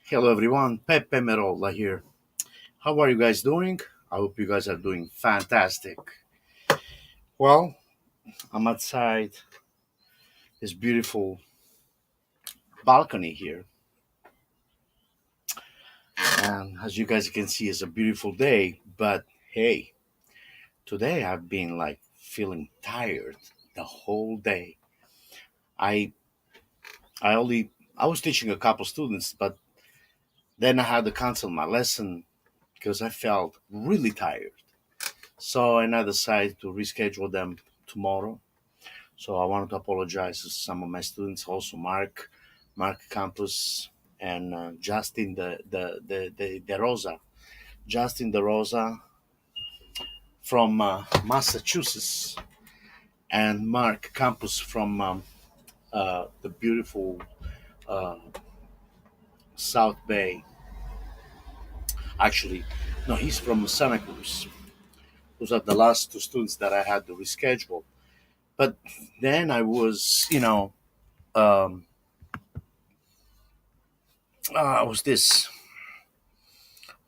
Hello everyone, Pepe Merola here. How are you guys doing? I hope you guys are doing fantastic. Well, I'm outside this beautiful balcony here, and as you guys can see, it's a beautiful day. But hey, today I've been like feeling tired the whole day. I I only I was teaching a couple students, but then I had to cancel my lesson because I felt really tired. So and I decided to reschedule them tomorrow. So I wanted to apologize to some of my students, also Mark Campus, and Justin the Rosa, Justin the Rosa from Massachusetts, and Mark Campus from the beautiful uh, South Bay. Actually, no, he's from Santa Cruz. Those are the last two students that I had to reschedule. But then I was, was this?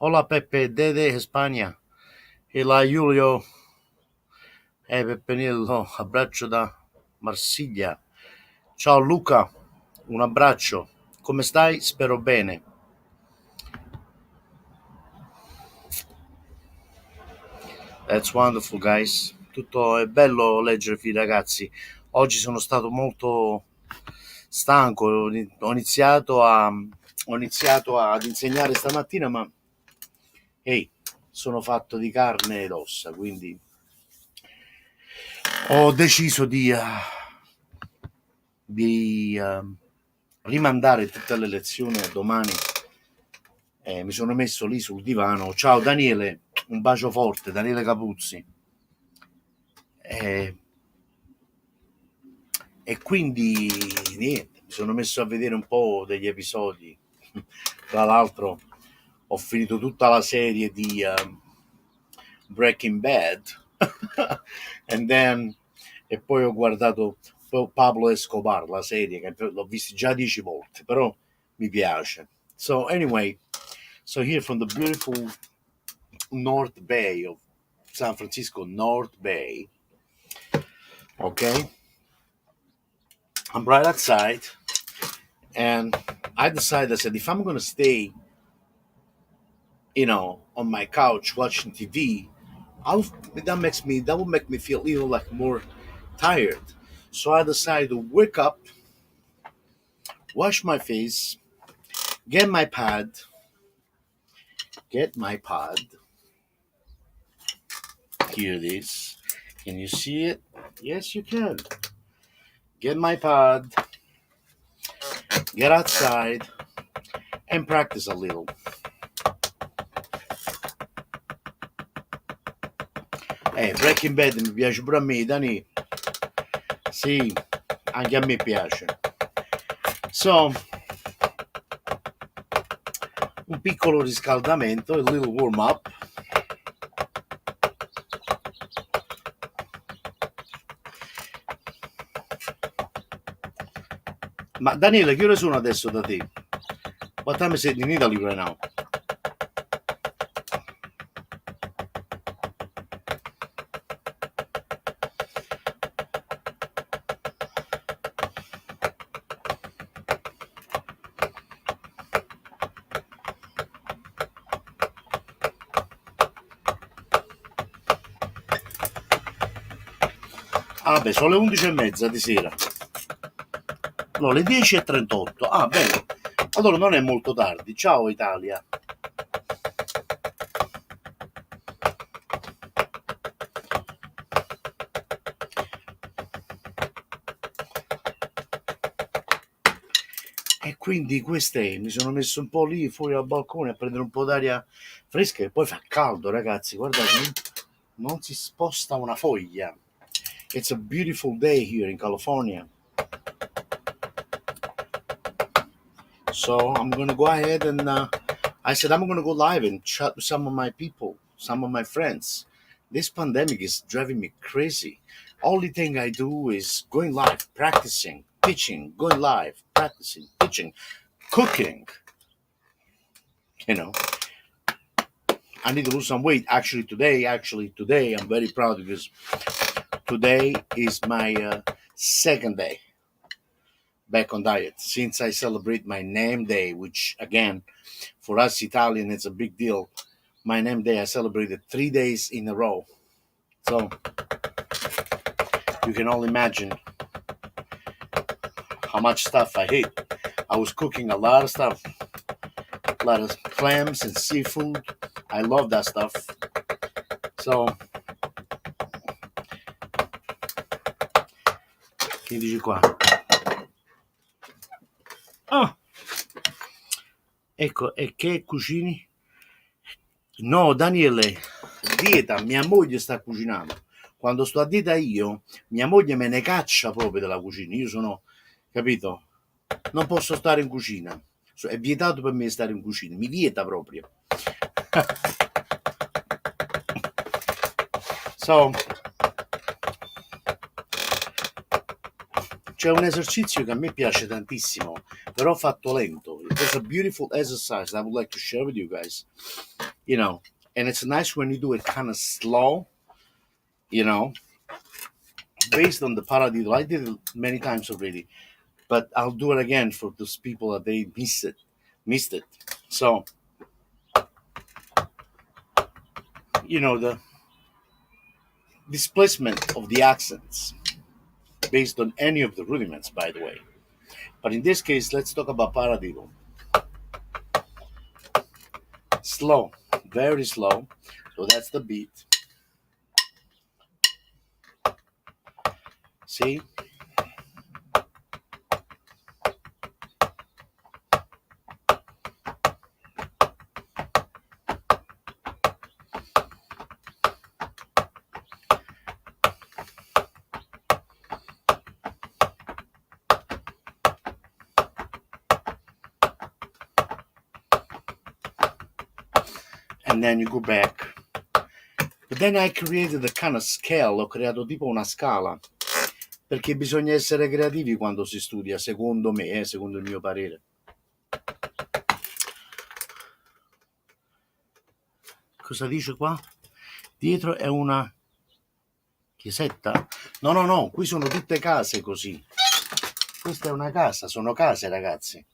Hola Pepe, Dede España. Hela Julio e Peppenillo, abbraccio da Marsiglia. Ciao Luca, un abbraccio. Come stai? Spero bene. That's wonderful, guys. Tutto è bello leggervi, ragazzi. Oggi sono stato molto stanco. Ho iniziato ad insegnare stamattina, ma hey, sono fatto di carne ed ossa, quindi ho deciso di rimandare tutte le lezioni a domani. Mi sono messo lì sul divano. Ciao Daniele, un bacio forte, Daniele Capuzzi. Eh, e quindi niente, mi sono messo a vedere un po' degli episodi. Tra l'altro ho finito tutta la serie di Breaking Bad. And then, e poi ho guardato Pablo Escobar, la serie, che l'ho vista già 10 volte, però mi piace. So anyway, so here from the beautiful North Bay of San Francisco, North Bay, okay, I'm right outside, and I decided, I said, if I'm going to stay, on my couch watching TV, I'll, that will make me feel even like more tired. So I decided to wake up, wash my face, get my pad, get my pad. Here it is. Can you see it? Yes, you can. Get my pad, get outside, and practice a little. Breaking Bad mi piace pure a me, Dani. Sì, anche a me piace. So, un piccolo riscaldamento, a little warm up. Ma Daniele, che ore sono adesso da te? What time is it in Italy right now? Ah, beh, sono le 11:30 di sera. No, le 10:38. Ah, bene. Allora non è molto tardi. Ciao Italia. E quindi queste mi sono messo un po' lì fuori al balcone a prendere un po' d'aria fresca e poi fa caldo, ragazzi. Guardate, non si sposta una foglia. It's a beautiful day here in California. So I'm gonna go ahead and I said I'm gonna go live and chat with some of my people, some of my friends. This pandemic is driving me crazy. Only thing I do is going live, practicing, teaching, going live, practicing, teaching, cooking. You know, I need to lose some weight. Actually today, I'm very proud because today is my second day back on diet since I celebrate my name day, which again, for us Italian, it's a big deal. My name day, I celebrated 3 days in a row. So you can all imagine how much stuff I hate. I was cooking a lot of stuff, a lot of clams and seafood. I love that stuff. So, che dici qua? Ah, ecco, e che cucini? No, Daniele, dieta, mia moglie sta cucinando. Quando sto a dieta io, mia moglie me ne caccia proprio dalla cucina. Io sono, capito? Non posso stare in cucina. È vietato per me stare in cucina, mi vieta proprio. So, c'è un esercizio che a me piace tantissimo, però fatto lento. There's a beautiful exercise that I would like to share with you guys. You know, and it's nice when you do it kind of slow, you know, based on the paradiddle. I did it many times already, but I'll do it again for those people that they missed it. So, you know, the displacement of the accents based on any of the rudiments, by the way. But in this case, let's talk about paradiddle. Slow, very slow. So that's the beat. See? And then you go back. But then I created a kind of scale, ho creato tipo una scala, perché bisogna essere creativi quando si studia, secondo me, secondo il mio parere. Cosa dice qua? Dietro è una chiesetta? No, qui sono tutte case così. Questa è una casa, sono case ragazzi.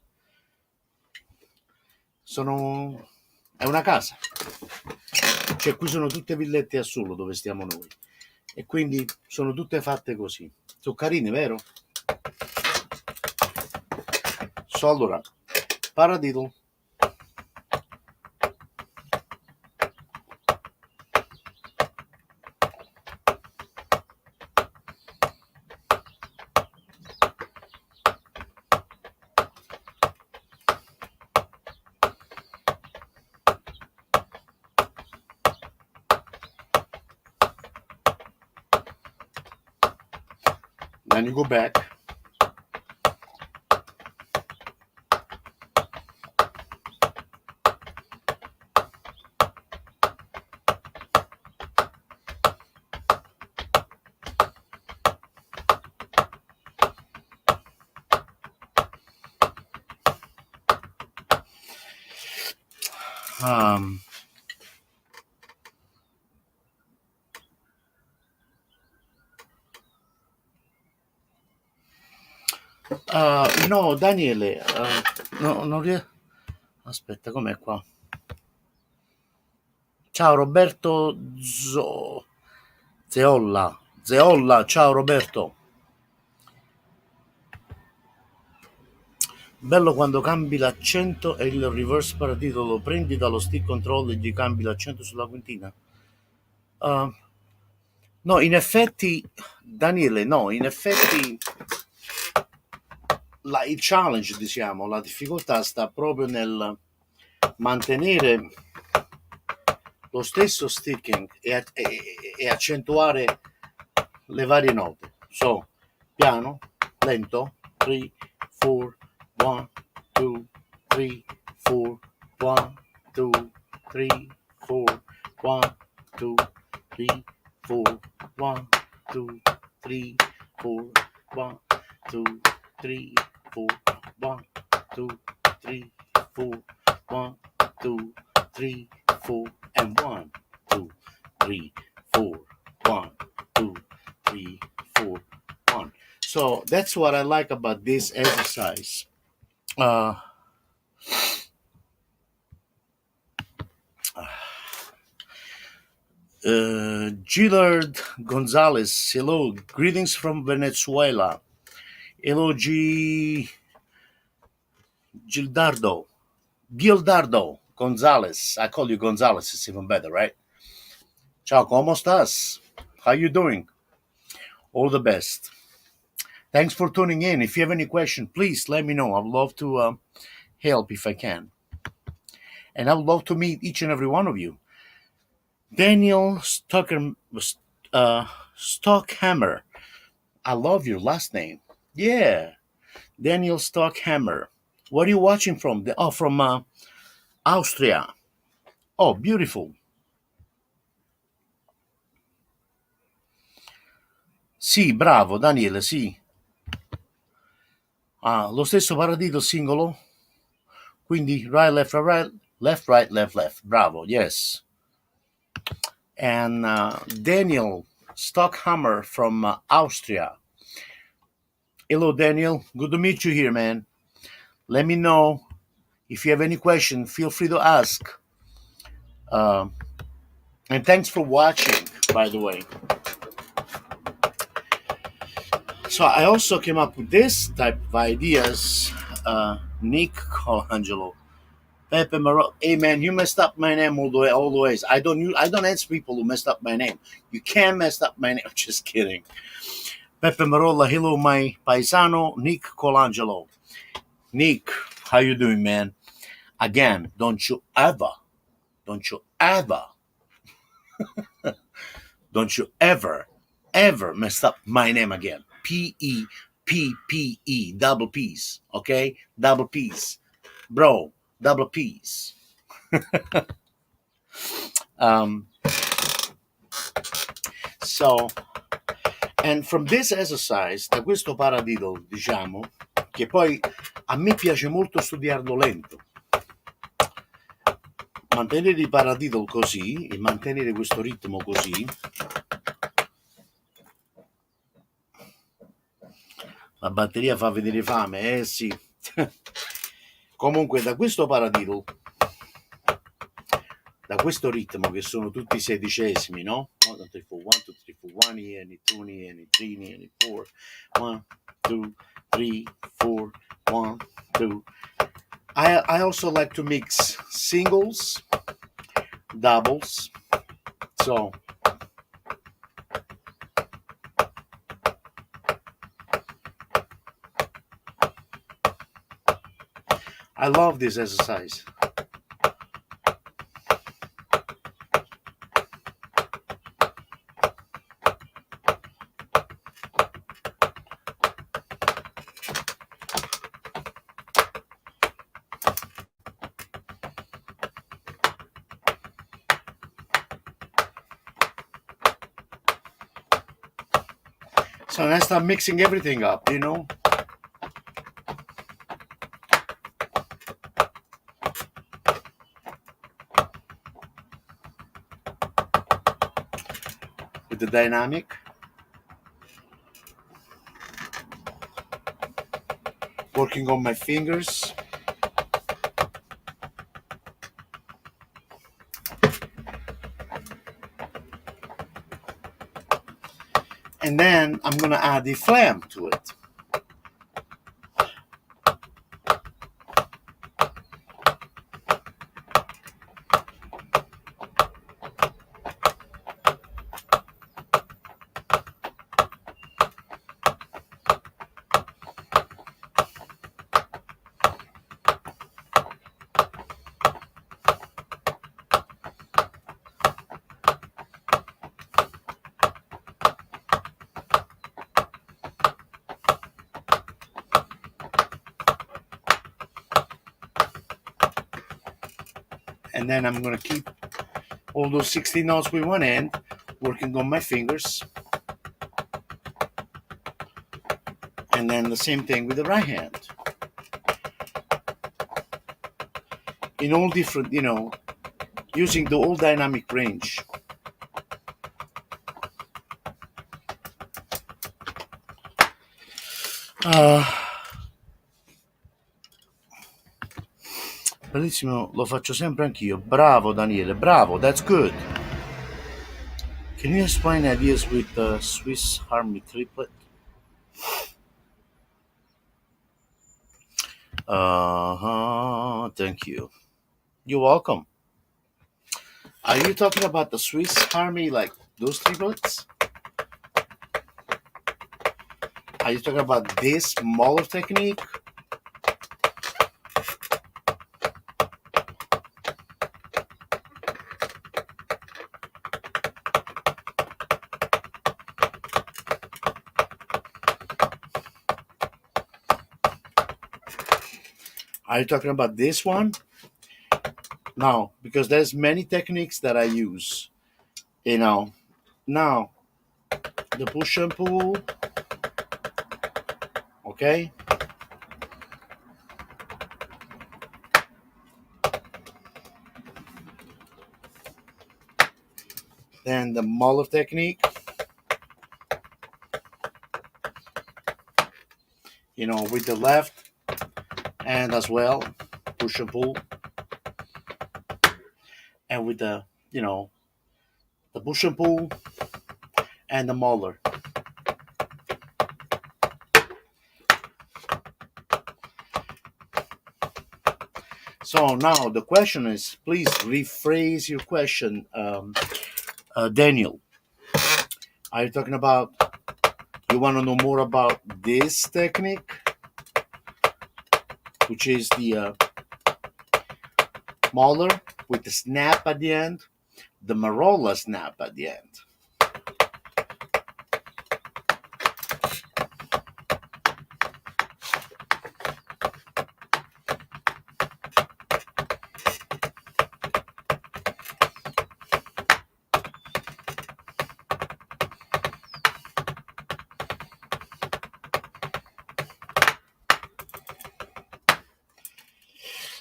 È una casa. Cioè qui sono tutte villette a solo dove stiamo noi. E quindi sono tutte fatte così. Sono carine, vero? So allora, paradiddle. Then you go back. Um, no, Daniele, no, non riesco. Aspetta, com'è qua? Ciao Roberto Zeolla, ciao Roberto. Bello quando cambi l'accento e il reverse paradiddle lo prendi dallo stick control e gli cambi l'accento sulla quintina. No, in effetti, Daniele, no, in effetti il challenge, diciamo, la difficoltà sta proprio nel mantenere lo stesso sticking e accentuare le varie note. So, piano, lento, 3, 4, 1, 2, 3, 4, 1, 2, 3, 4, 1, 2, 3, 4, 1, 2, 3, 4, 1, 2, 3, 4, 1, 2, 3, 4, 1, 2, 3, 4, and 1, 2, 3, 4, 1, 2, 3, 4, 1. So that's what I like about this exercise. Uh, Gillard Gonzalez, hello, greetings from Venezuela. Hello, Gildardo, Gildardo Gonzalez. I call you Gonzalez, it's even better, right? Ciao, ¿cómo estás? How you doing? All the best. Thanks for tuning in. If you have any question, please let me know. I'd love to help if I can. And I would love to meet each and every one of you. Daniel uh, Stockhammer. I love your last name. Yeah, Daniel Stockhammer. What are you watching from? Oh, from Austria. Oh, beautiful. Sì, bravo, Daniele, sì. Ah, lo stesso paradiso singolo? Quindi left, right, left, left. Bravo, yes. And Daniel Stockhammer from Austria. Hello, Daniel. Good to meet you here, man. Let me know if you have any question. Feel free to ask. Um, and thanks for watching, by the way. So I also came up with this type of ideas. Nick Colangelo, Pepe Maro. Hey man, you messed up my name all the ways. I don't answer people who messed up my name. You can't mess up my name. I'm just kidding. Pepe Marola, hello, my paisano, Nick Colangelo. Nick, how you doing, man? Again, don't you ever, don't you ever, ever mess up my name again. Peppe, double P's, okay? Double P's. Bro, double P's. Um, so, and from this exercise, da questo paradiddle, diciamo, che poi a me piace molto studiarlo lento. Mantenere il paradiddle così e mantenere questo ritmo così. La batteria fa vedere fame, eh sì. Comunque da questo paradiddle, da questo ritmo che sono tutti sedicesimi, no? 1, 2, 3, 4, 1, 2, 3, 4, 1, e 2, e 3, e 4, 1, 2, 3, 4, 1, 2. I also like to mix singles, doubles. So I love this exercise. So I start mixing everything up, you know. With the dynamic. Working on my fingers. And then I'm going to add the flam to it. And then I'm going to keep all those 16 notes with one hand, working on my fingers. And then the same thing with the right hand. in all different, using the all dynamic range. Uh, Bellissimo, lo faccio sempre anch'io. Bravo Daniele, bravo, that's good. Can you explain ideas with the Swiss Army triplet? Thank you. You're welcome. Are you talking about the Swiss Army, like those triplets? Are you talking about this Mahler technique? Are you talking about this one? No, because there's many techniques that I use. You know, now the push and pull, okay? Then the Mahler technique, with the left and as well, push and pull, and with the push and pull and the Mahler. So now the question is, please rephrase your question, Daniel. Are you talking about, you want to know more about this technique, which is the Mahler with the snap at the end, the Marola snap at the end?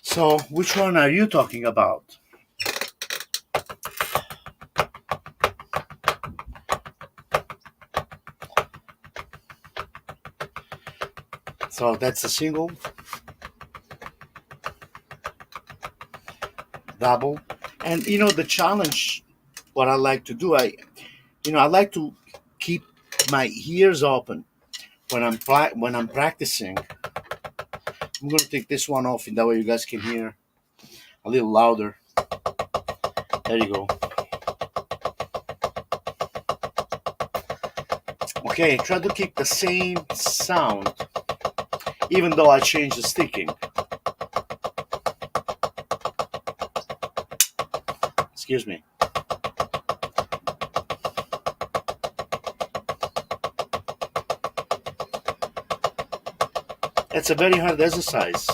So which one are you talking about? So that's a single, double, and the challenge. What I like to do, I like to keep my ears open when I'm practicing. I'm gonna take this one off, and that way you guys can hear a little louder. There you go. Okay, try to keep the same sound, even though I changed the sticking. Excuse me. It's a very hard exercise.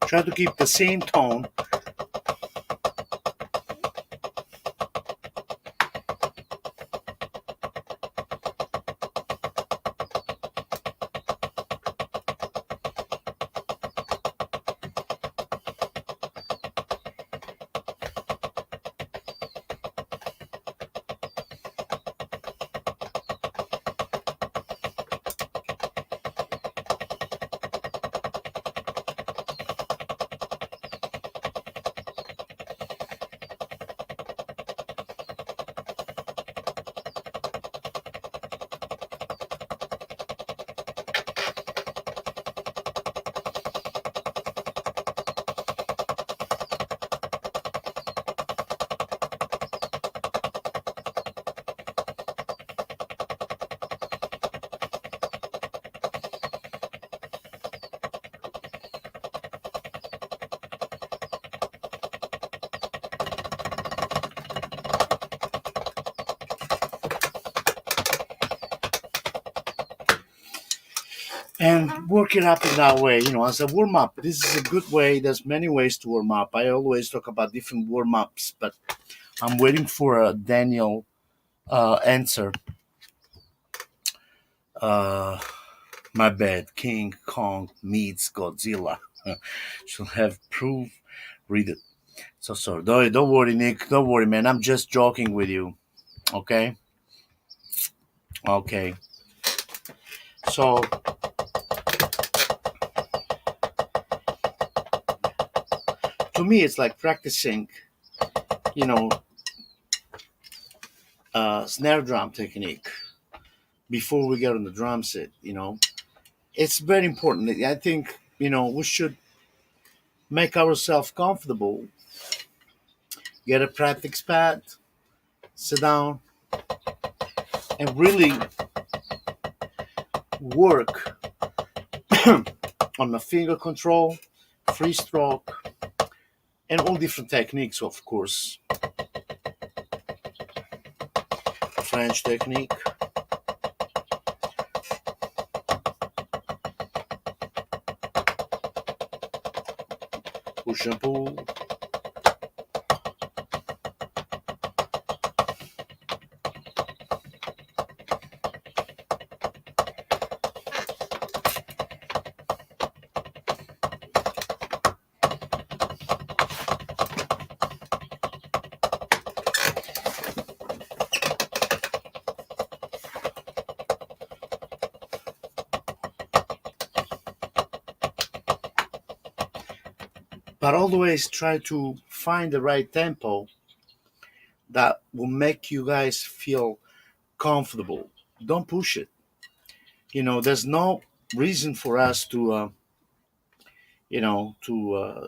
Try to keep the same tone. And work it up in that way, as a warm up. This is a good way. There's many ways to warm up. I always talk about different warm ups, but I'm waiting for Daniel answer. Uh, my bad. King Kong meets Godzilla. Should have proof. Read it. So sorry. Don't worry, Nick. Don't worry, man. I'm just joking with you. Okay. Okay. So to me, it's like practicing. You know, snare drum technique before we get on the drum set. It's very important. I think we should make ourselves comfortable, get a practice pad, sit down, and really work on the finger control, free stroke, and all different techniques, of course. French technique, push and pull. But always try to find the right tempo that will make you guys feel comfortable. Don't push it. There's no reason for us to, you know, to uh,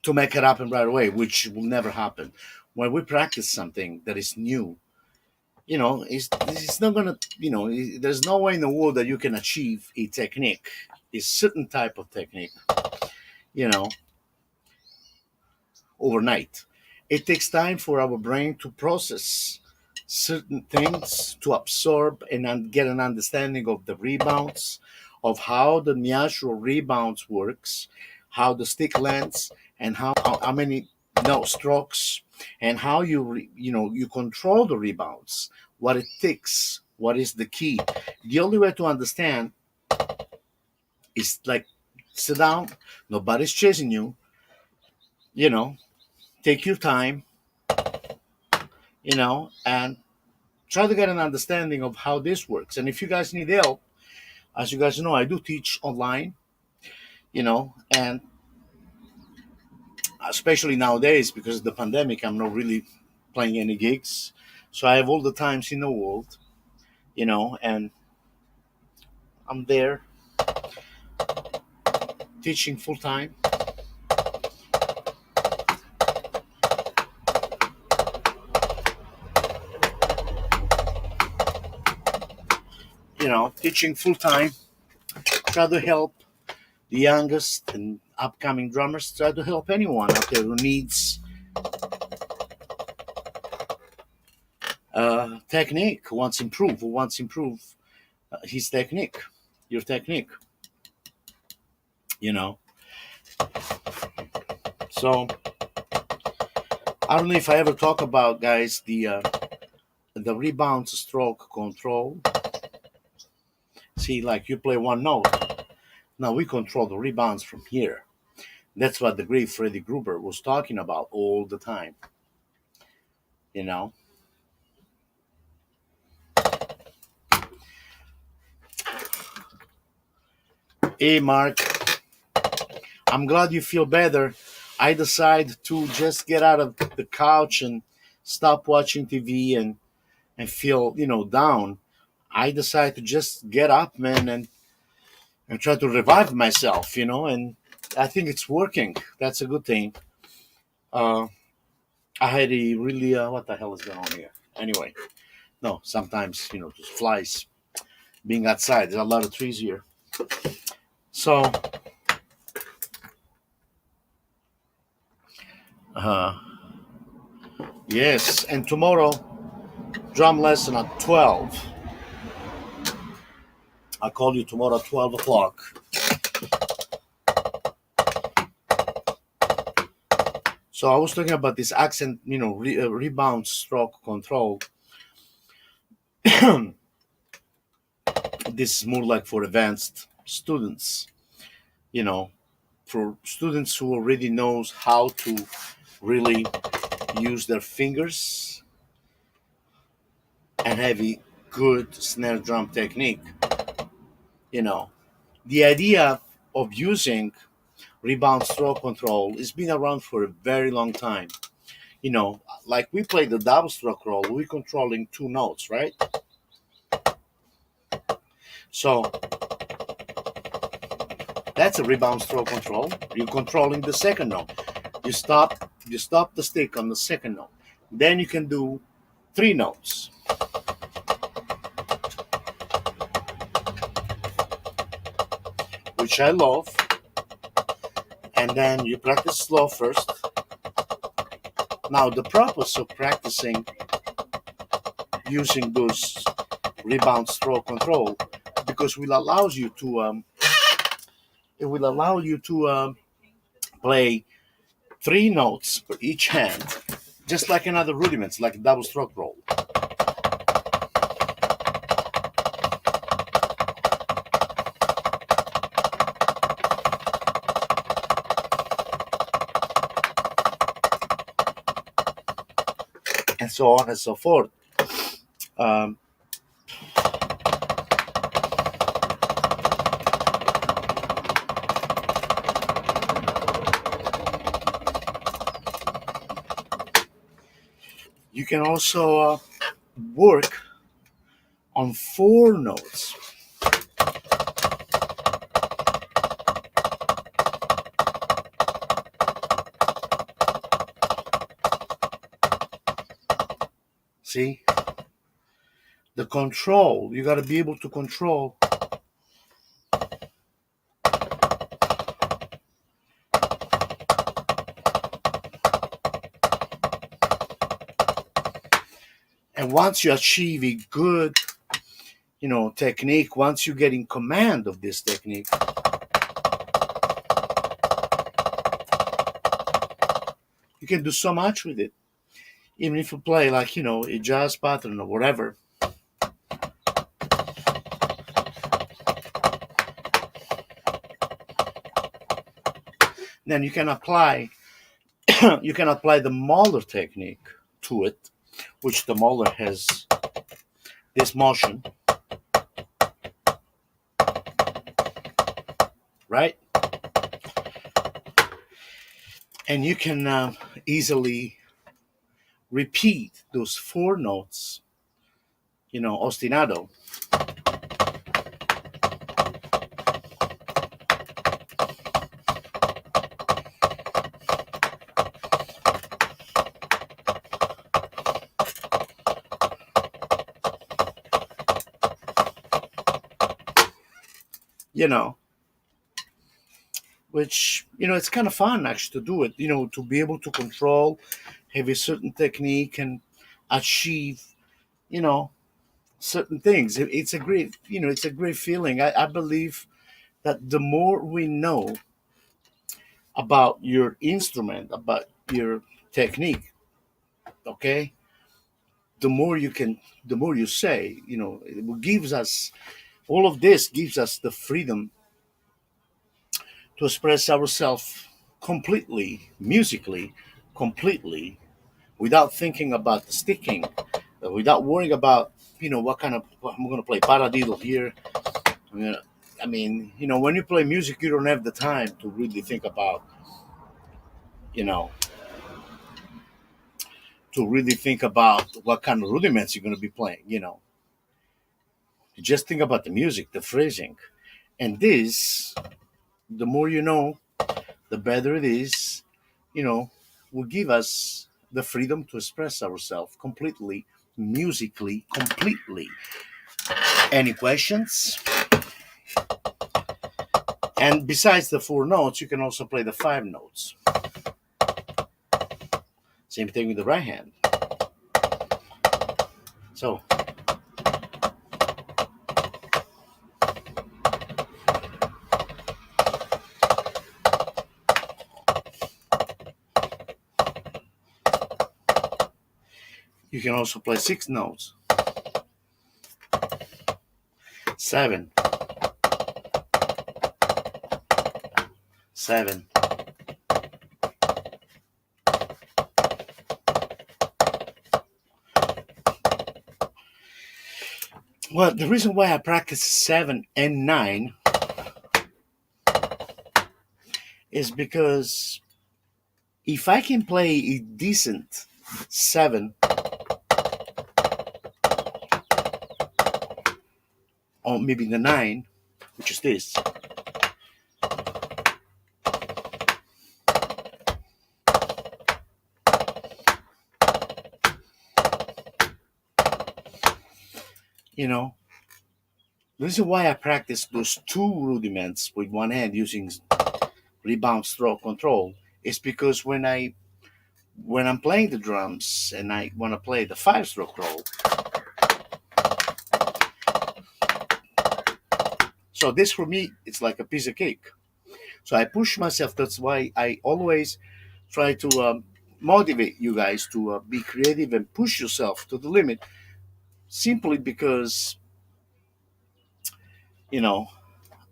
to make it happen right away, which will never happen. When we practice something that is new, it's not gonna, there's no way in the world that you can achieve a technique, a certain type of technique, you know, overnight. It takes time for our brain to process certain things, to absorb and get an understanding of the rebounds, of how the natural rebounds works, how the stick lands, and how many no strokes, and how you control the rebounds, what it takes, what is the key. The only way to understand is like sit down, nobody's chasing you, you know, take your time, and try to get an understanding of how this works. And if you guys need help, as you guys know, I do teach online, and especially nowadays because of the pandemic, I'm not really playing any gigs. So I have all the times in the world, and I'm there teaching full time, teaching full time, try to help the youngest and upcoming drummers, try to help anyone out there who needs technique, who wants improve his technique, your technique, you know. So I don't know if I ever talk about, guys, the rebound stroke control. See, like you play one note, now we control the rebounds from here. That's what the great Freddie Gruber was talking about all the time. You know, hey Mark, I'm glad you feel better. I decided to just get out of the couch and stop watching TV and feel down. I decided to just get up, man, and try to revive myself, and I think it's working. That's a good thing. Uh, I had a really what the hell is going on here? Anyway, no, sometimes just flies being outside. There's a lot of trees here, so uh, yes. And tomorrow, drum lesson at 12. I'll call you tomorrow at 12 o'clock. So I was talking about this accent, rebound stroke control. This is more like for advanced students, you know, for students who already knows how to really use their fingers and have a good snare drum technique. You know, the idea of using rebound stroke control has been around for a very long time. You know, like we play the double stroke roll, we're controlling two notes, right? So that's a rebound stroke control. You're controlling the second note. You stop the stick on the second note. Then you can do three notes, which I love. And then you practice slow first. Now the purpose of practicing using those rebound stroke control, because it will allow you to play three notes per each hand, just like another rudiments, like a double stroke roll. And so on and so forth. Um, you can also work on four notes. See? The control, you got to be able to control. And once you achieve a good, technique, once you get in command of this technique, you can do so much with it. Even if you play like, a jazz pattern or whatever. Then you can apply the Mahler technique to it, which the Mahler has this motion, right? And you can easily repeat those four notes, ostinato. you know, which, it's kind of fun actually to do it, to be able to control, have a certain technique and achieve, you know, certain things. It's a great, it's a great feeling. I believe that the more we know about your instrument, about your technique, okay, the more you say, it gives us, all of this gives us the freedom to express ourselves completely, musically, completely, without thinking about the sticking, without worrying about, what kind of, I'm going to play paradiddle here. I'm gonna, I mean, when you play music, you don't have the time to really think about, you know, what kind of rudiments you're going to be playing. You just think about the music, the phrasing, and this, the more you know, the better it is. You know, will give us the freedom to express ourselves completely, musically, completely. Any questions? And besides the four notes, you can also play the five notes. Same thing with the right hand. So, you can also play six notes. 7, 7. Well, the reason why I practice 7 and 9 is because if I can play a decent 7 or maybe the 9, which is this, you know, the reason why I practice those two rudiments with one hand using rebound stroke control is because when I'm playing the drums and I want to play the 5-stroke roll, so this for me it's like a piece of cake. So I push myself. That's why I always try to motivate you guys to be creative and push yourself to the limit, simply because you know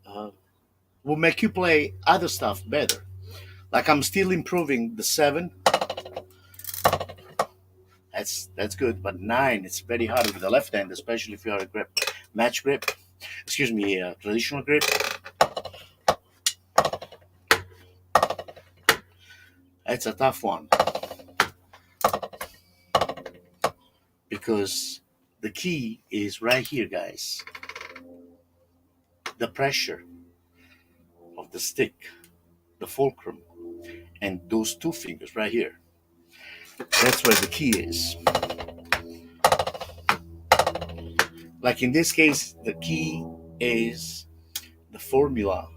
uh, will make you play other stuff better. Like I'm still improving the 7. That's good, but 9 it's very hard with the left hand, especially if you are a grip, match grip. Excuse me, traditional grip. It's a tough one because the key is right here, guys. The pressure of the stick, the fulcrum, and those two fingers right here. That's where the key is. Like in this case, the key is the formula.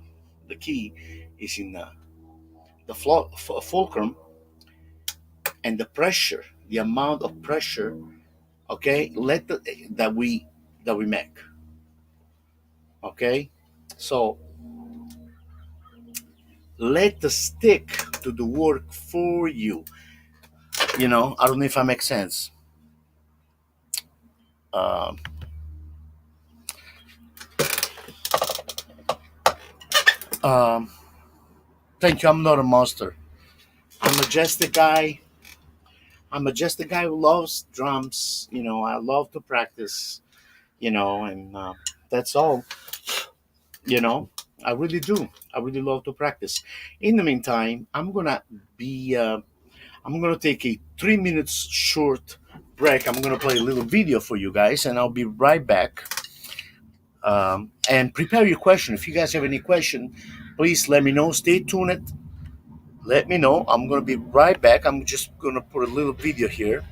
The key is in the fulcrum and the pressure, the amount of pressure. Okay, that we make. Okay, so let the stick do the work for you. I don't know if I make sense. Um, um, Thank you. I'm not a monster. I'm just a guy who loves drums. I love to practice. And that's all. You know, I really do. I really love to practice. In the meantime, I'm gonna take a 3 minutes short break. I'm gonna play a little video for you guys, and I'll be right back. And prepare your question. If you guys have any question, please let me know. Stay tuned. Let me know. I'm gonna be right back. I'm just gonna put a little video here,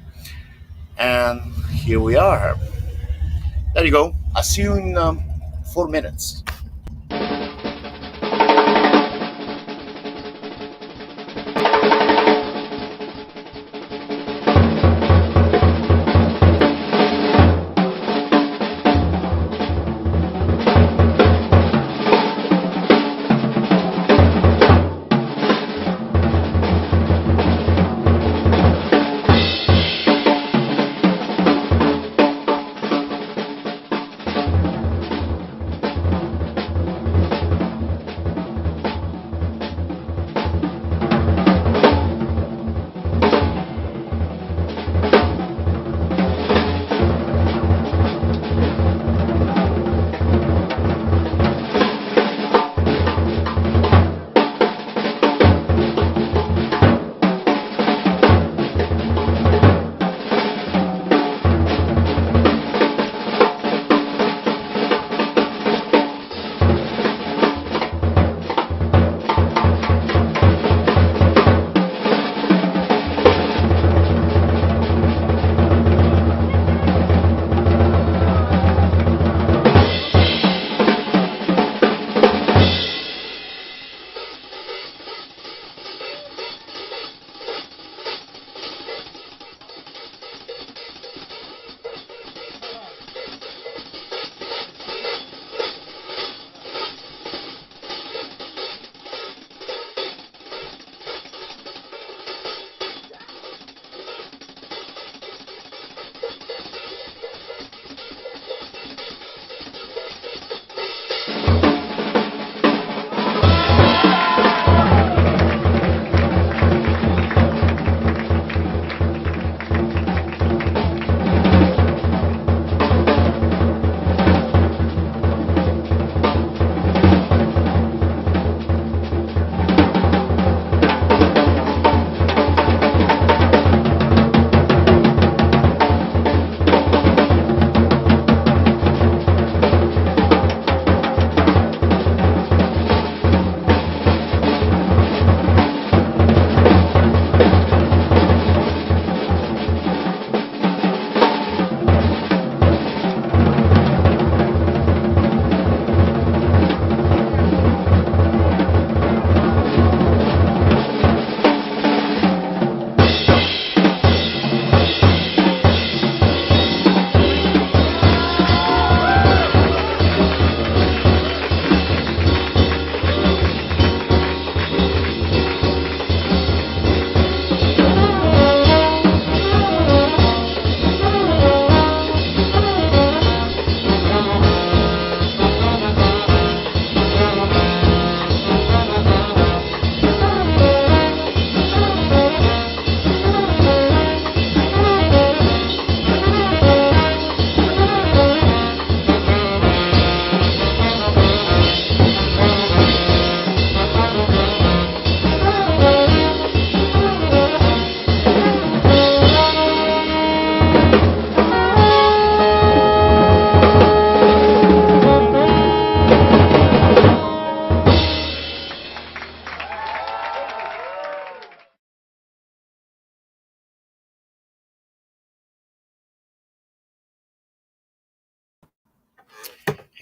and here we are. There you go. I'll see you in 4 minutes.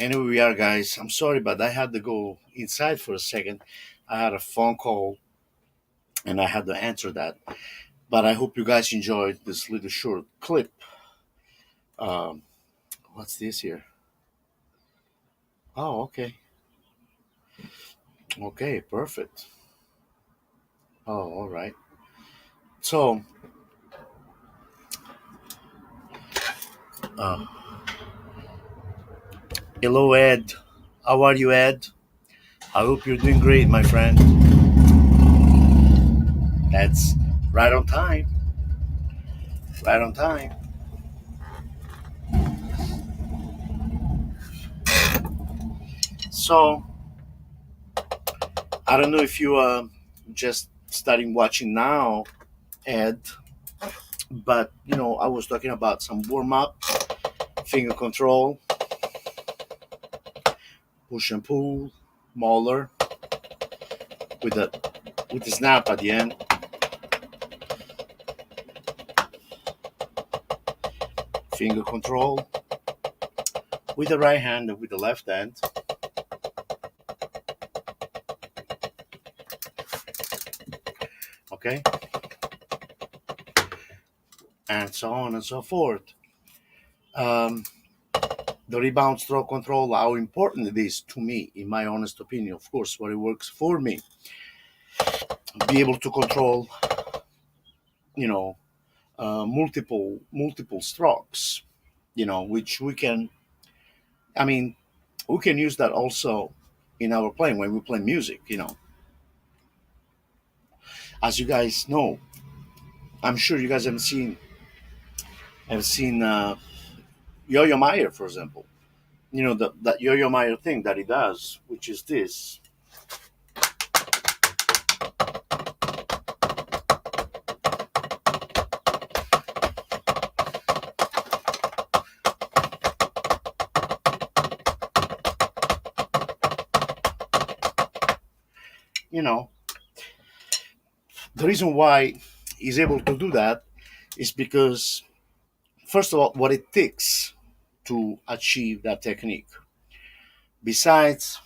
Anyway, we are, guys. I'm sorry, but I had to go inside for a second. I had a phone call and I had to answer that. But I hope you guys enjoyed this little short clip. Um, what's this here? Oh, okay. Okay, perfect. Oh, all right. So, uh, hello, Ed. How are you, Ed? I hope you're doing great, my friend. That's right on time. Right on time. So, I don't know if you just starting watching now, Ed, but I was talking about some warm up, finger control, push and pull, mauler with the snap at the end, finger control with the right hand and with the left hand. Okay, and so on and so forth. Um, the rebound stroke control, how important it is to me, in my honest opinion, of course, what it works for me. Be able to control, you know, multiple strokes, which we can. I mean, we can use that also in our playing when we play music. As you guys know, I'm sure you guys have seen Yo-Yo Meyer, for example. That Yo-Yo Meyer thing that he does, which is this. You know, the reason why he's able to do that is because, first of all, what it takes to achieve that technique. Besides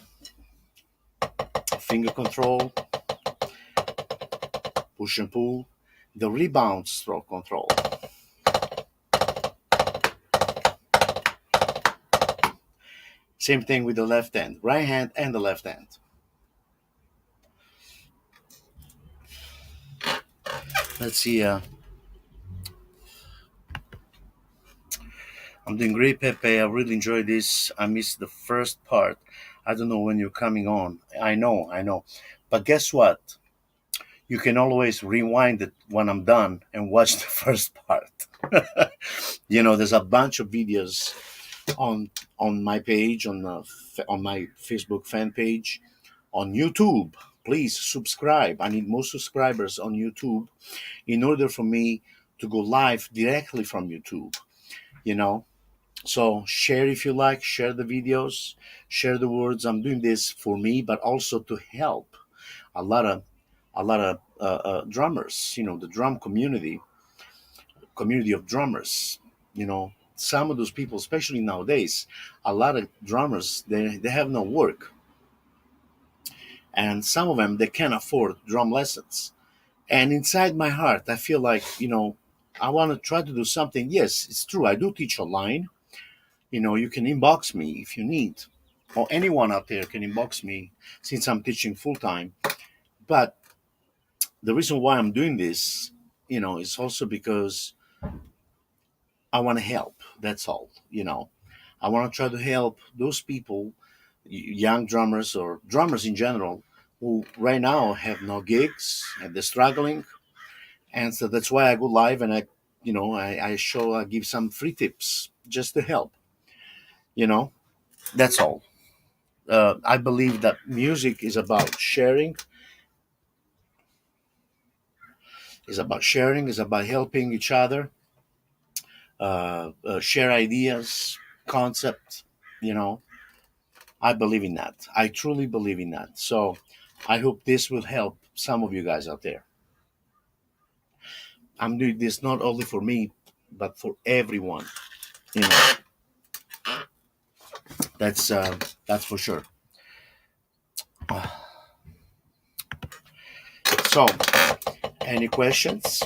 finger control, push and pull, the rebound stroke control. Same thing with the left hand, right hand and the left hand. Let's see. I'm doing great, Pepe. I really enjoyed this. I missed the first part. I don't know when you're coming on. I know. But guess what? You can always rewind it when I'm done and watch the first part. There's a bunch of videos on my page, on my Facebook fan page, on YouTube. Please subscribe. I need more subscribers on YouTube in order for me to go live directly from YouTube. You know, so share if you like, share the videos, share the words. I'm doing this for me, but also to help a lot of drummers. The drum community of drummers. You know, some of those people, especially nowadays, a lot of drummers, they have no work, and some of them they can't afford drum lessons. And inside my heart, I feel like, I want to try to do something. Yes, it's true. I do teach online. You can inbox me if you need, or anyone out there can inbox me since I'm teaching full time. But the reason why I'm doing this, is also because I want to help. That's all. I want to try to help those people, young drummers or drummers in general, who right now have no gigs and they're struggling. And so that's why I go live and I give some free tips just to help. You know, that's all. I believe that music is about helping each other, share ideas, concept. You know, I believe in that. I truly believe in that. So I hope this will help some of you guys out there. I'm doing this not only for me, but for everyone. You know, that's for sure. So, any questions?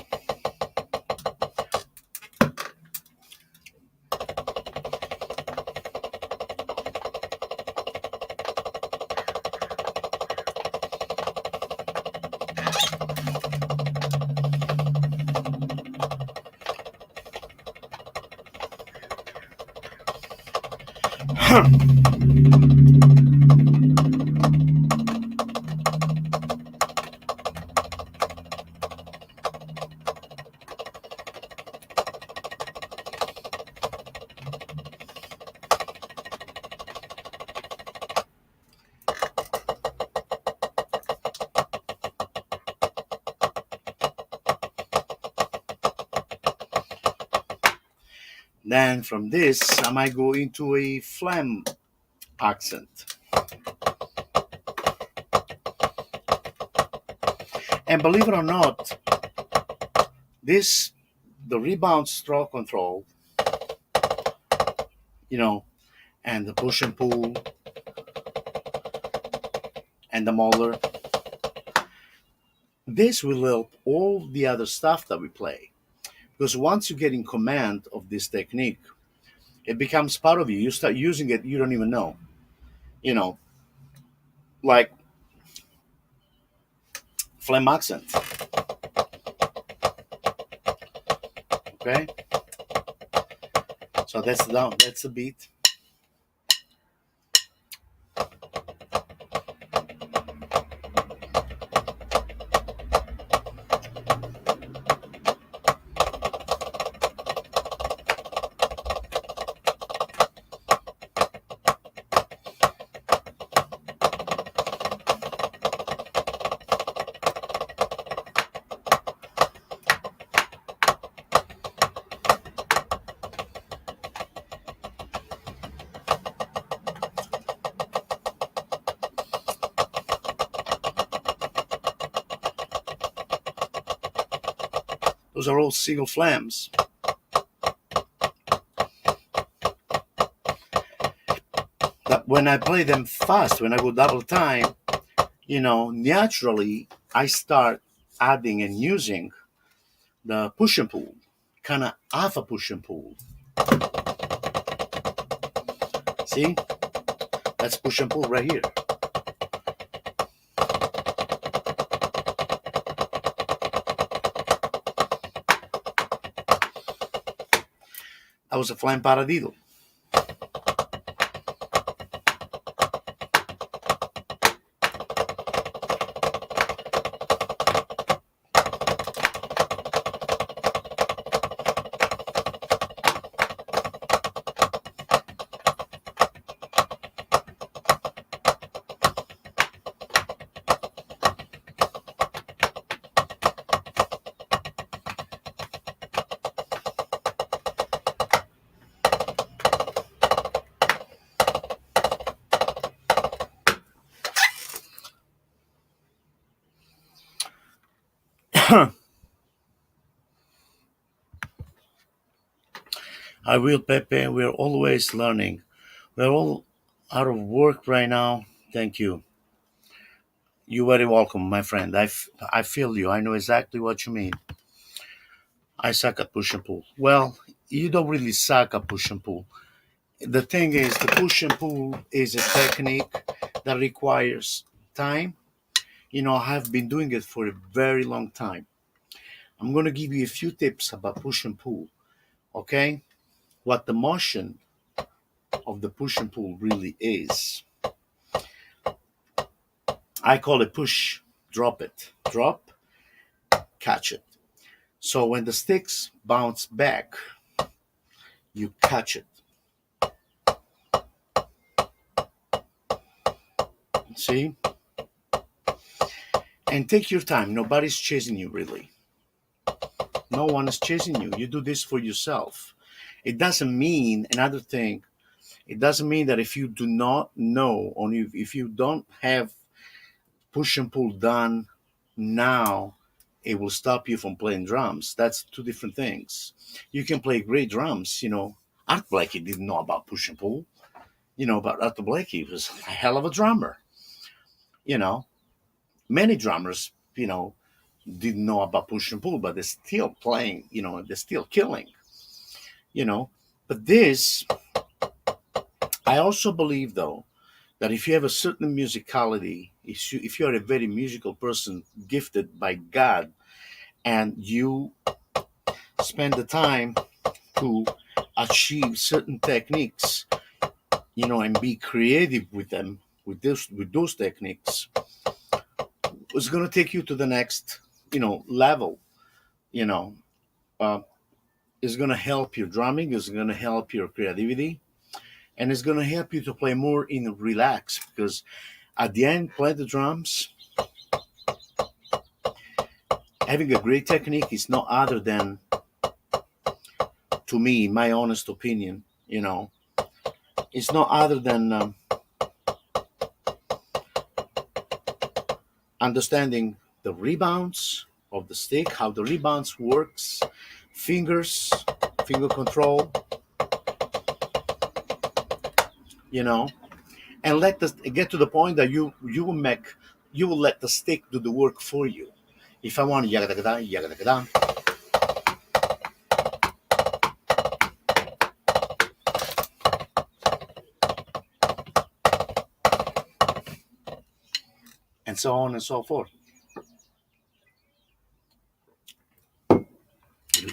Then from this, I might go into a phlegm accent. And believe it or not, this the rebound stroke control, you know, and the push and pull and the mauler. This will help all the other stuff that we play. Because once you get in command of this technique, it becomes part of you. You start using it, you don't even know. You know, like phlegm accent. Okay? So that's the down, that's the beat. Those are all single phlegms. But when I play them fast, when I go double time, naturally I start adding and using the push and pull, kind of half a push and pull. See, that's push and pull right here. That was a flying paradiddle. I will, Pepe. We're always learning. We're all out of work right now. Thank you. You're very welcome, my friend. I feel you. I know exactly what you mean. I suck at push and pull. Well, you don't really suck at push and pull. The thing is, the push and pull is a technique that requires time. I've been doing it for a very long time. I'm going to give you a few tips about push and pull, okay? What the motion of the push and pull really is. I call it push, drop it. Drop, catch it. So when the sticks bounce back, you catch it. See? And take your time. Nobody's chasing you, really. No one is chasing you. You do this for yourself. It doesn't mean, another thing, it doesn't mean that if you do not know, or if you don't have push and pull done now, it will stop you from playing drums. That's two different things. You can play great drums. Art Blakey didn't know about push and pull. But Art Blakey was a hell of a drummer. You know, Many drummers, didn't know about push and pull, but they're still playing. They're still killing. You know, but this, I also believe though that if you have a certain musicality, if you're a very musical person, gifted by God, and you spend the time to achieve certain techniques, and be creative with them, with those techniques, it's going to take you to the next, level. You know, uh, it's going to help your drumming. It's going to help your creativity, and it's going to help you to play more in relax. Because at the end, play the drums. Having a great technique is no other than, to me, my honest opinion. It's no other than understanding the rebounds of the stick, how the rebounds works, fingers, finger control, you know, and let the get to the point that you will let the stick do the work for you. If I want yagadagada, yagadagada, and so on and so forth.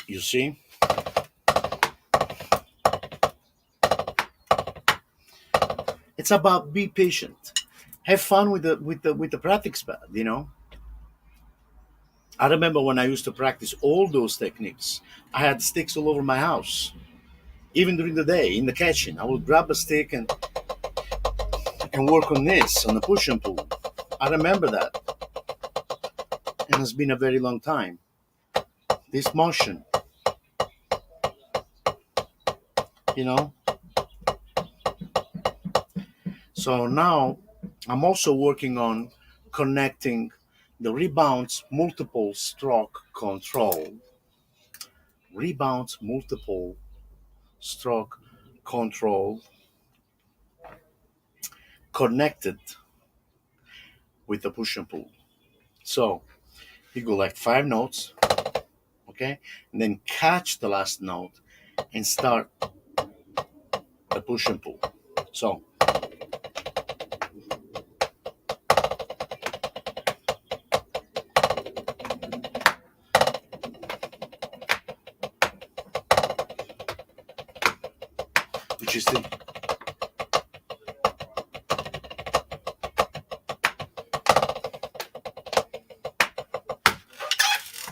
You see, it's about be patient, have fun with the practice pad. I remember when I used to practice all those techniques. I had sticks all over my house, even during the day in the kitchen. I would grab a stick and work on this, on the push and pull. I remember that, and it's been a very long time. This motion, you know. So now I'm also working on connecting the rebounds multiple stroke control. Rebounds multiple stroke control connected with the push and pull. So you go like 5 notes, okay, and then catch the last note and start the push and pull. So which is the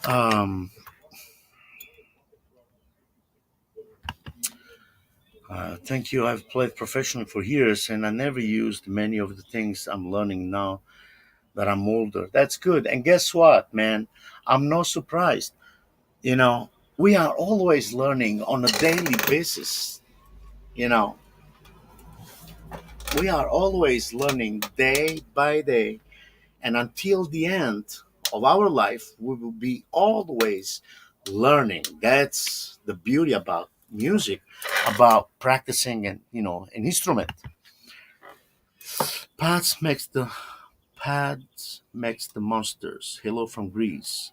um thank you. I've played professionally for years and I never used many of the things I'm learning now that I'm older. That's good. And guess what, man? I'm not surprised. You know, we are always learning on a daily basis. You know, we are always learning day by day. And until the end of our life, we will be always learning. That's the beauty about music, about practicing an instrument. Pads makes the Pads makes the monsters. Hello from Greece.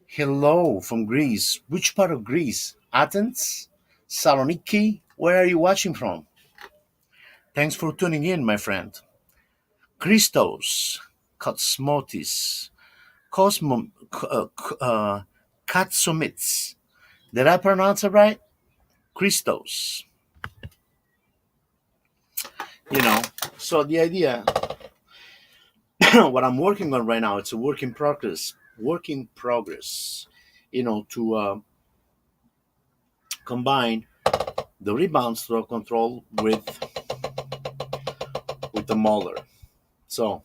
Hello from Greece. Which part of Greece? Athens? Saloniki? Where are you watching from? Thanks for tuning in, my friend. Christos, Kosmotis, Cosmo, Katsomits. Did I pronounce it right? Christos. You know, so the idea, what I'm working on right now, it's a work in progress. Work in progress. To combine the rebound stroke control with the mauler. So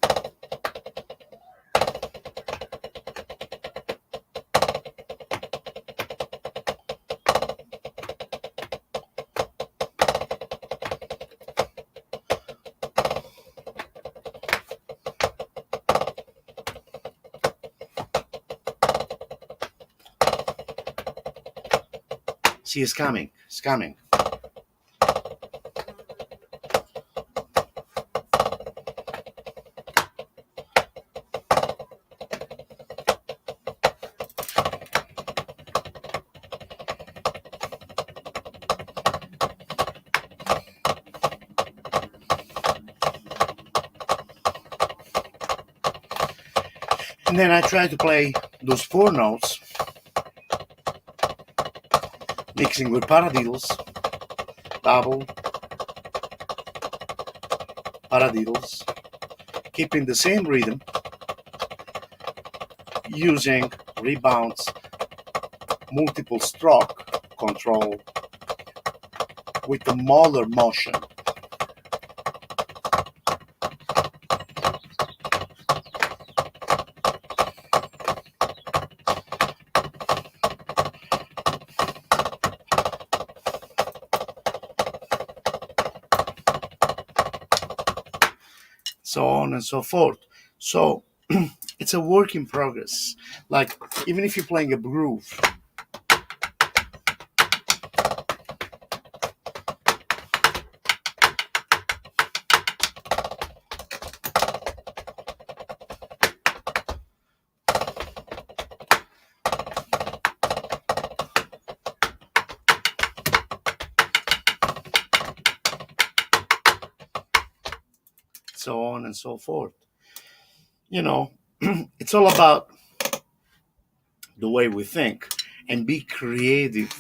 see, it's coming. It's coming. And then I try to play those four notes, mixing with paradiddles, double, paradiddles, keeping the same rhythm, using rebounds, multiple stroke control with the mauler motion. So on and so forth. So it's a work in progress. Like, even if you're playing a groove, so on and so forth. You know, it's all about the way we think and be creative,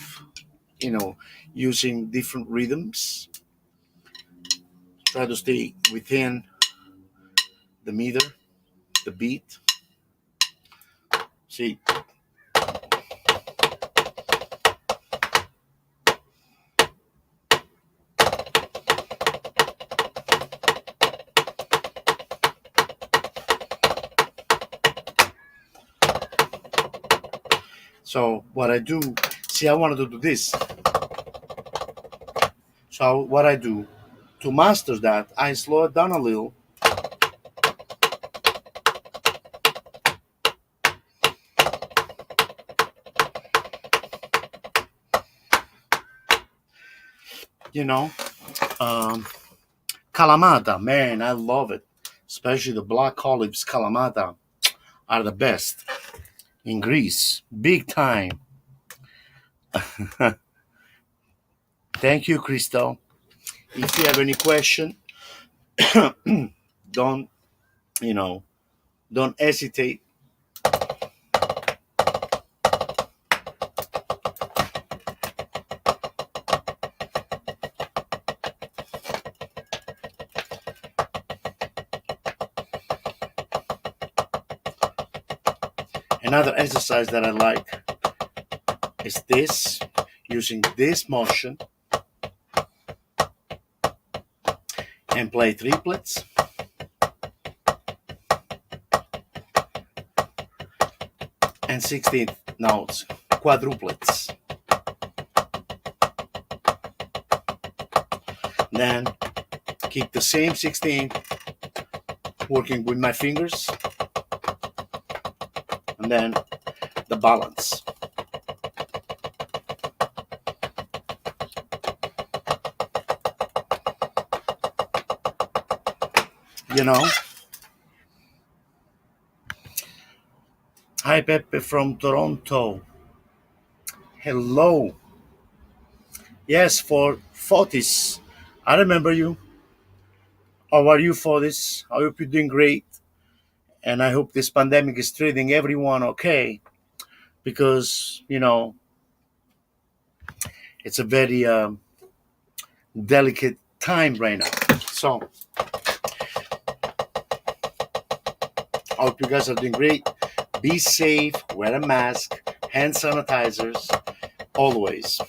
using different rhythms. Try to stay within the meter, the beat. See, so what I do, see, I wanted to do this. So what I do to master that, I slow it down a little. You know, um, Kalamata, man, I love it. Especially the black olives Kalamata are the best in Greece, big time. Thank you, Crystal. If you have any question, don't you know, don't hesitate. Another exercise that I like is this, using this motion and play triplets and 16th notes, quadruplets. Then keep the same 16, working with my fingers, and then the balance. you know. Hi, Pepe from Toronto. Hello. Yes, for Fortis. I remember you. How are you, Fortis? I hope you're doing great. And I hope this pandemic is treating everyone okay because, it's a very delicate time right now. So I hope you guys are doing great. Be safe, wear a mask, hand sanitizers, always.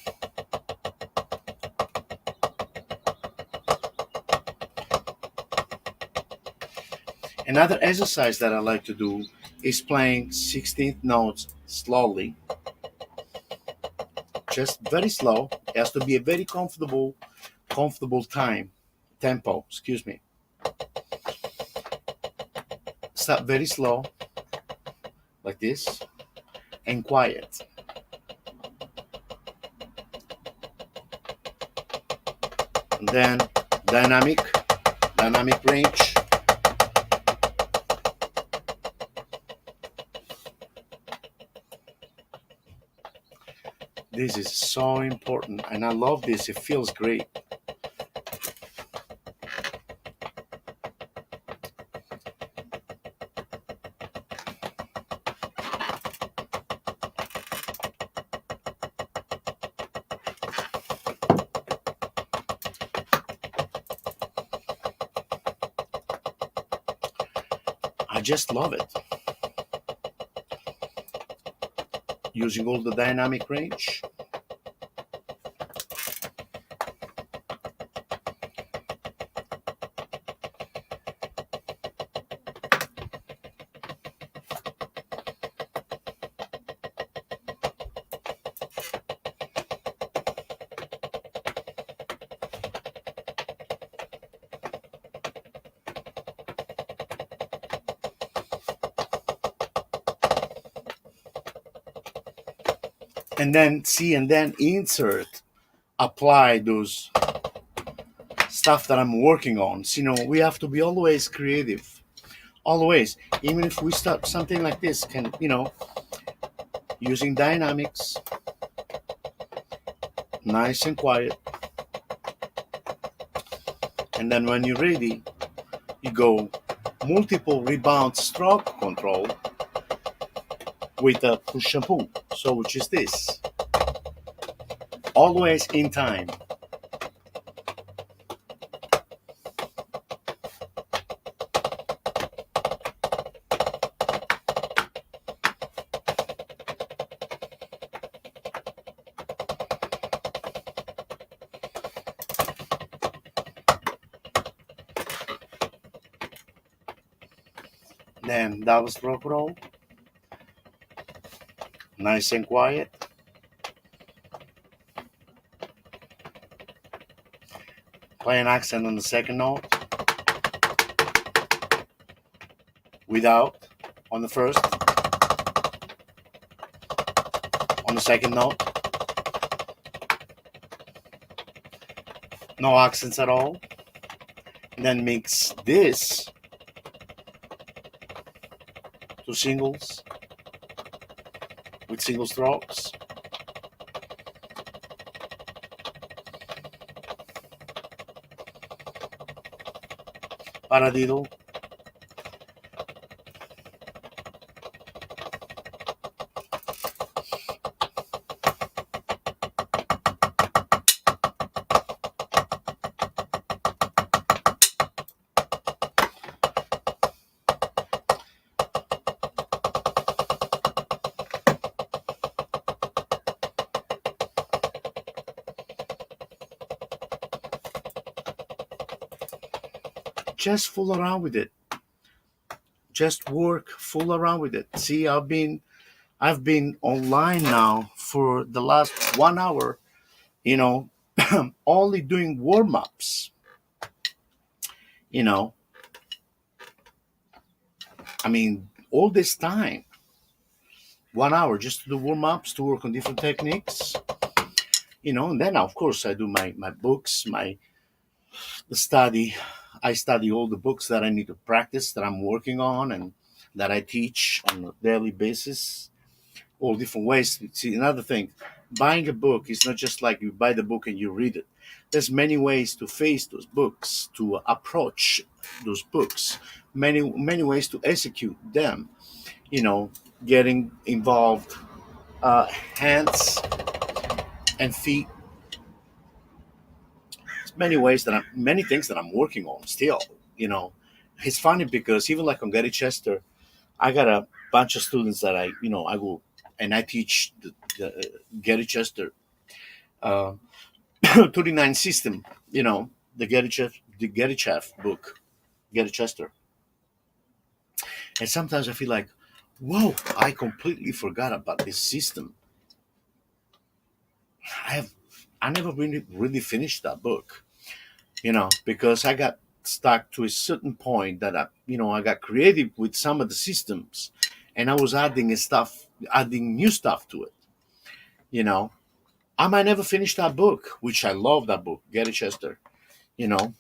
Another exercise that I like to do is playing 16th notes slowly, just very slow. It has to be a very comfortable tempo, excuse me. Start very slow, like this, and quiet. And then dynamic, dynamic range. This is so important, and I love this. It feels great. I just love it. Using all the dynamic range. And then insert, apply those stuff that I'm working on. So, we have to be always creative. Always. Even if we start something like this, using dynamics, nice and quiet. And then when you're ready, you go multiple rebound stroke control with a push and pull. So, which is this. Always in time. Then double stroke roll, nice and quiet. Play an accent on the second note without on the first, on the second note, no accents at all. And then mix this to singles with single strokes. Paradiddle. Just fool around with it. Just work, fool around with it. See, I've been online now for the last 1 hour, you know, only doing warm ups. You know, I mean, all this time, 1 hour just to do warm ups, to work on different techniques. And then of course I do my books, my the study, I study all the books that I need to practice, that I'm working on, and that I teach on a daily basis. All different ways. See, another thing, buying a book is not just like you buy the book and you read it. There's many ways to face those books, to approach those books, many ways to execute them. You know, getting involved, hands and feet. Many things that I'm working on still. You know, it's funny because even like on Gary Chester, I got a bunch of students that I go and I teach the Gary Chester uh, 39 system, the Gary Chef book, Gary Chester. And sometimes I feel like, whoa, I completely forgot about this system. I have, I never really finished that book, because I got stuck to a certain point that I got creative with some of the systems, and I was adding new stuff to it. You know, I might never finish that book, which I love that book, Gary Chester. You know,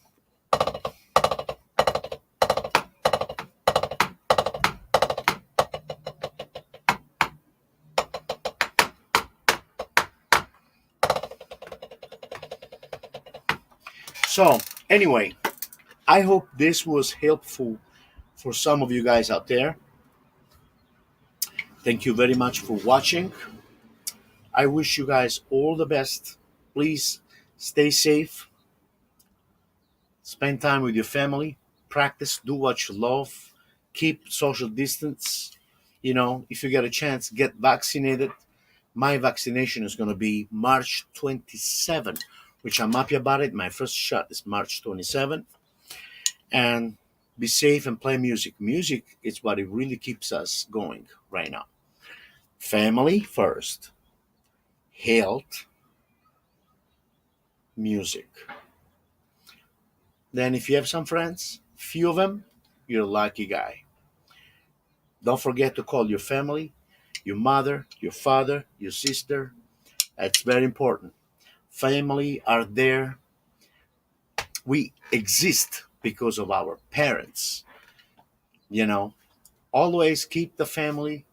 so anyway, I hope this was helpful for some of you guys out there. Thank you very much for watching. I wish you guys all the best. Please stay safe, spend time with your family, practice, do what you love, keep social distance. If you get a chance, get vaccinated. My vaccination is going to be March 27th, which I'm happy about it. My first shot is March 27th. And be safe and play music. Music is what it really keeps us going right now. Family first, health, music. Then, if you have some friends, few of them, you're a lucky guy. Don't forget to call your family, your mother, your father, your sister. That's very important. Family are there. We exist because of our parents. You know, Always keep the family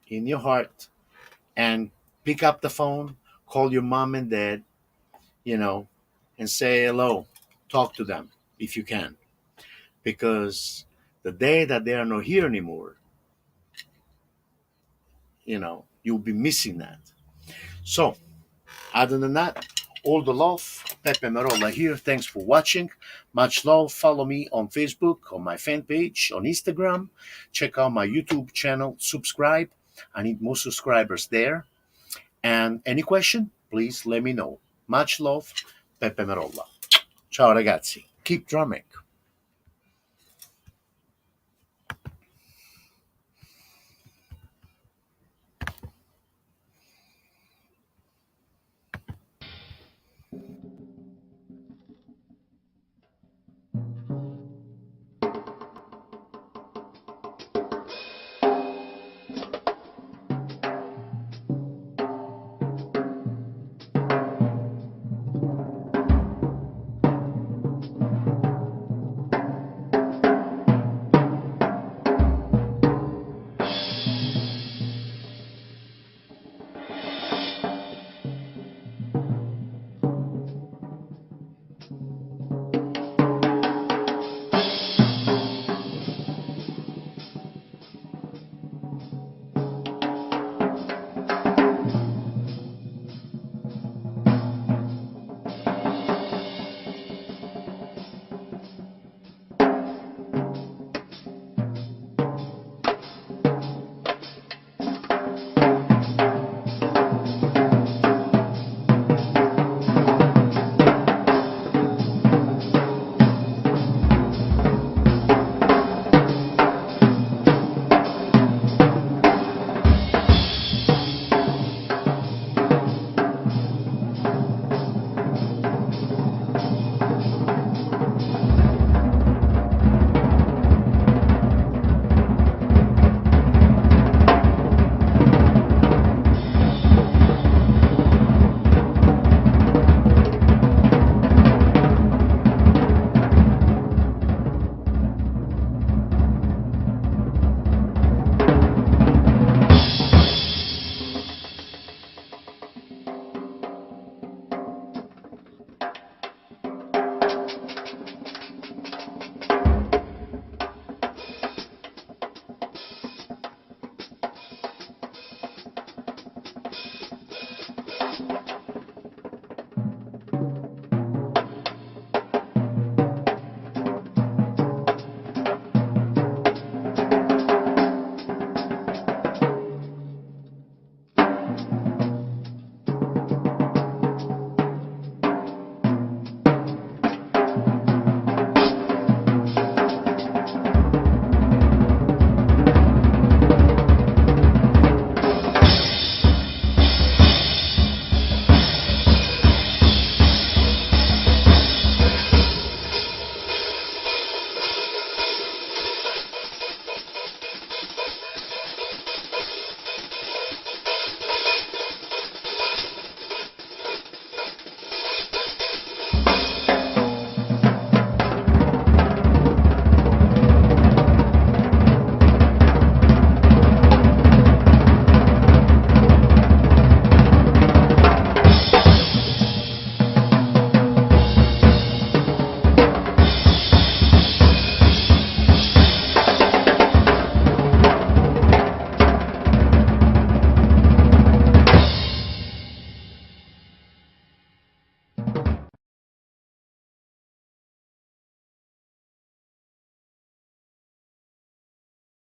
in your heart and pick up the phone, call your mom and dad, you know, and say hello. Talk to them if you can, because the day that they are not here anymore, you'll be missing that. So, other than that, all the love. Pepe Merola here. Thanks for watching. Much love. Follow me on Facebook, on my fan page, on Instagram. Check out my YouTube channel. Subscribe. I need more subscribers there. And any question, please let me know. Much love. Pepe Merola. Ciao ragazzi. Keep drumming.